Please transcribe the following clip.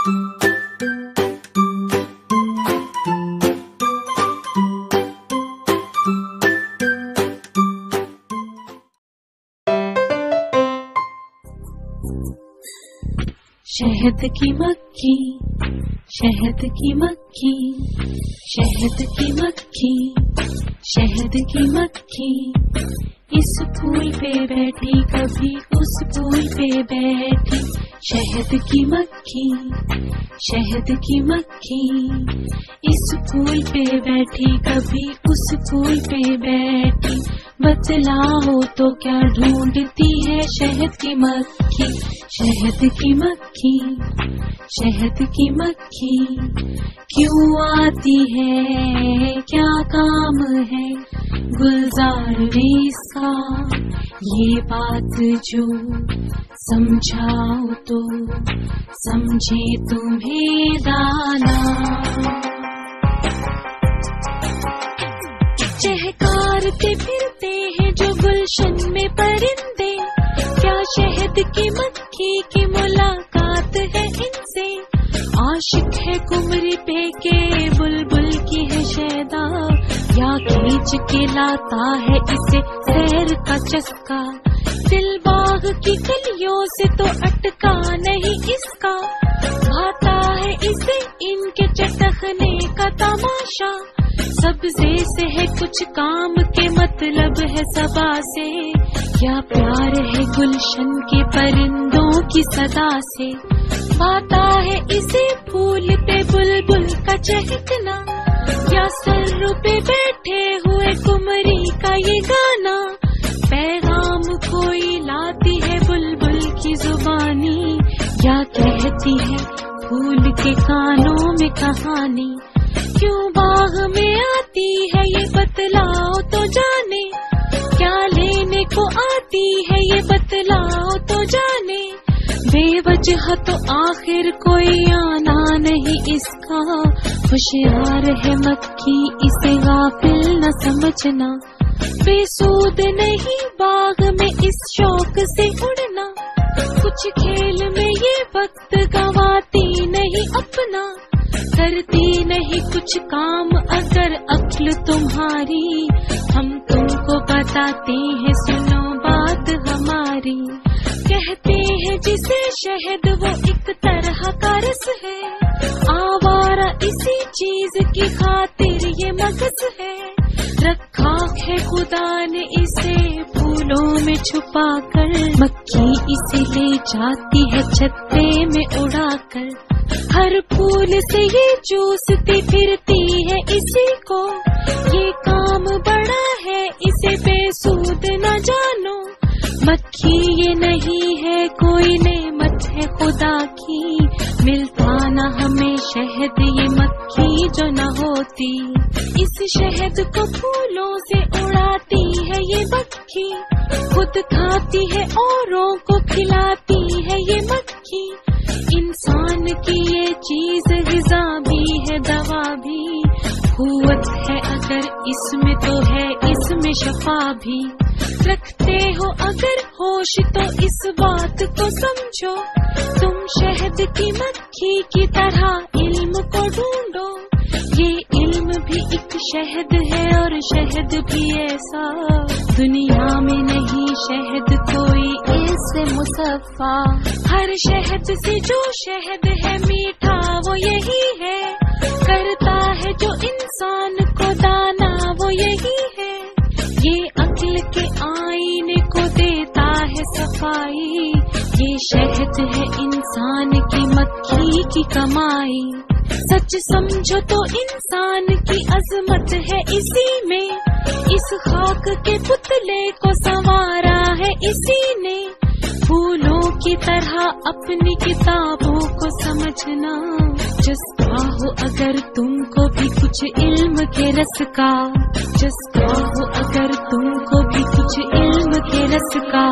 शहद की मक्खी, शहद की मक्खी, शहद की मक्खी, शहद की मक्खी, इस फूल पे बैठी कभी उस फूल पे बैठी। शहद की मक्खी, शहद की मक्खी, इस फूल पे बैठी कभी उस फूल पे बैठी। बतलाओ तो क्या ढूंढती है शहद की मक्खी, शहद की मक्खी, शहद की मक्खी, क्यों आती है क्या काम है गुलजार में इसका। ये बात जो समझाओ तो समझे तुम्हें दाना। चहकारते फिरते हैं जो गुलशन में परिंदे, क्या शहद की मक्खी की मुलाकात है इनसे। आशिक है कुमरी पे के बुलबुल की है शैदा, या खींच के लाता है इसे सैर का चस्का। दिल बाग की कलियों से तो अटका नहीं इसका, भाता है इसे इनके चटकने का तमाशा। सब्जे से है कुछ काम के मतलब है सबा से, क्या प्यार है गुलशन के परिंदों की सदा से। भाता है इसे फूल पे बुलबुल का चहकना, या सर पे बैठे हुए कुमरी का ये गाना। पैगाम कोई लाती है बुलबुल की जुबानी, या कहती है फूल के कानों में कहानी। क्यों बाग में आती है ये बतलाओ तो जाने, क्या लेने को आती है ये बतलाओ तो जाने। बेवजह तो आखिर कोई आना नहीं इसका, होशियार है मक्खी इसे गाफिल न समझना। बेसूद नहीं बाग में इस शौक से उड़ना, कुछ खेल में ये वक्त गवाती नहीं अपना। करती नहीं कुछ काम अगर अक्ल तुम्हारी, हम तुमको बताते हैं सुनो बात हमारी। कहते हैं जिसे शहद वो एक तरह का रस है, आवारा इसी चीज की खातिर ये मगज है। रखा है खुदा ने इसे फूलों में छुपा कर, मक्खी इसे ले जाती है छत्ते में उड़ाकर। हर फूल से ये चूसती फिरती है इसी को, ये काम बड़ा है इसे बेसूद न जानो। मक्खी ये नहीं है कोई नेमत है खुदा की, मिलता न हमें शहद ये मक्खी जो न होती। इस शहद को फूलों से उड़ाती है ये मक्खी, खुद खाती है औरों को खिलाती है ये मक्खी। इंसान की ये चीज ग़िज़ा भी है दवा भी, क़ुव्वत है अगर इसमें तो है इसमें शफा भी। रखते हो अगर होश तो इस बात को समझो, तुम शहद की मक्खी की तरह इल्म को ढूंढो। ये इल्म भी एक शहद है और शहद भी ऐसा, दुनिया में नहीं शहद कोई इससे मुसफ़ा। हर शहद से जो शहद है मीठा वो यही है, करता है जो इंसान को दाना वो यही है। ये अक्ल के आईने को देता है सफाई, ये शहद है इंसान की मक्खी की कमाई। सच समझो तो इंसान की अजमत है इसी में, इस खाक के पुतले को संवारा है इसी ने। फूलों की तरह अपनी किताबों को समझना, जज्बा हो अगर तुमको भी कुछ इल्म के रस का, जज्बा हो अगर तुमको भी कुछ इल्म के रस का।